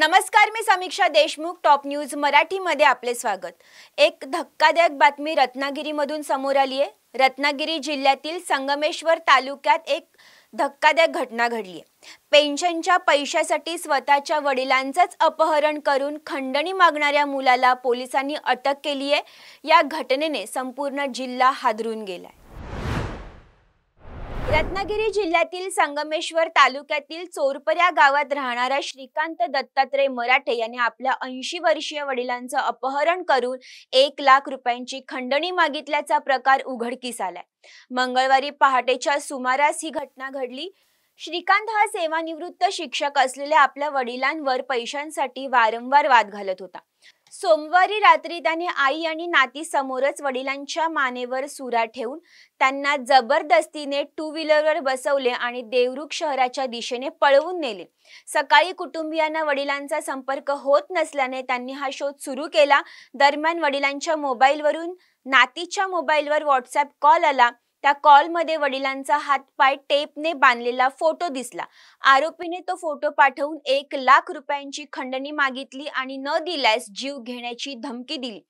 नमस्कार, मी समीक्षा Deshmukh. Top news मराठीमध्ये आपले स्वागत. एक धक्कादायक बातमी रत्नागिरीमधून समोर आली आहे. रत्नागिरी जिल्ह्यातील संगमेश्वर तालुक्यात एक धक्कादायक घटना घडली आहे. पेन्शनच्या पैशासाठी स्वतःच्या वडिलांचंच अपहरण करून खंडणी मागणाऱ्या मुलाला पोलिसांनी अटक केली आहे. या घटनेने संपूर्ण जिल्हा हादरून गेलाय. रत्नागिरी जिल्ह्यातील संगमेश्वर तालुक्यातील चोरपऱ्या गावात राहणारा श्रीकांत दत्तात्रय मराठे यांनी आपल्या 80 वर्षीय वडिलांचं अपहरण करून 1 लाख रुपयांची खंडणी मागितल्याचा प्रकार उघडकीस आलाय. मंगळवारी पहाटेच्या सुमारास ही घटना घडली. श्रीकांत हा सेवानिवृत्त शिक्षक असलेल्या आपल्या वडिलांवर पैशांसाठी वारंवार वाद घालत होता. सोमवारी रात्री त्याने आई आणि नाती समोरच वडिलांच्या मानेवर सुरा ठेवून त्यांना जबरदस्तीने 2 व्हीलरवर बसवले आणि देवरुख शहराच्या दिशेने पळवून नेले. सकाळी कुटुंबियांना वडिलांचा संपर्क होत नसल्याने त्यांनी हा शोध सुरू केला. दरम्यान वडिलांच्या मोबाईलवरून नातीच्या मोबाईलवर व्हॉट्सअप कॉल आला. त्या कॉलमध्ये वडिलांचा हातपाय टेपने बांधलेला फोटो दिसला. आरोपीने तो फोटो पाठवून 1 लाख रुपयांची खंडणी मागितली आणि न दिल्यास जीव घेण्याची धमकी दिली.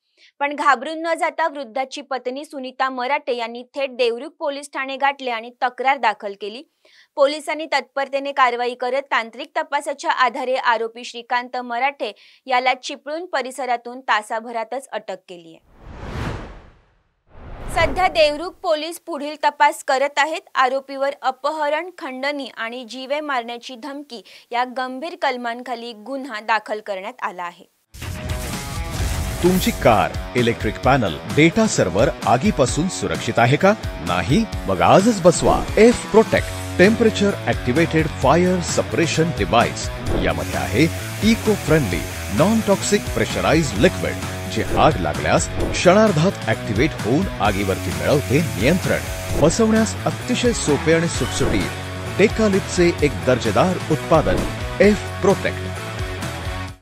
पण घाबरून न जाता वृद्धाची पत्नी सुनीता मराठे यांनी थेट देवरुख पोलीस ठाणे गाठले आणि तक्रार दाखल केली. पोलिसांनी तत्परतेने कारवाई करत तांत्रिक तपासाच्या आधारे आरोपी श्रीकांत मराठे याला चिपळूण परिसरातून तासाभरातच अटक केली आहे. सध्या देवरुख पोलीस पुढील तपास करत आहेत. आरोपीवर अपहरण, खंडणी आणि जीवे मारण्याची धमकी या गंभीर कलमांखाली गुन्हा दाखल करण्यात आला आहे. तुमची car, electric panel, data server आगीपासून सुरक्षित आहे का? नाही? मग आजच बसवा F protect temperature activated fire suppression device. यामध्ये आहे eco friendly non toxic pressurised liquid जे आग लागल्यास क्षणार्धात ॲक्टिवेट होऊन आगीवरती मिळवते नियंत्रण. बसवण्यास अतिशय सोपे आणि सुटसुटीत टेकालिपचे एक दर्जेदार उत्पादन एफ प्रोटेक्ट.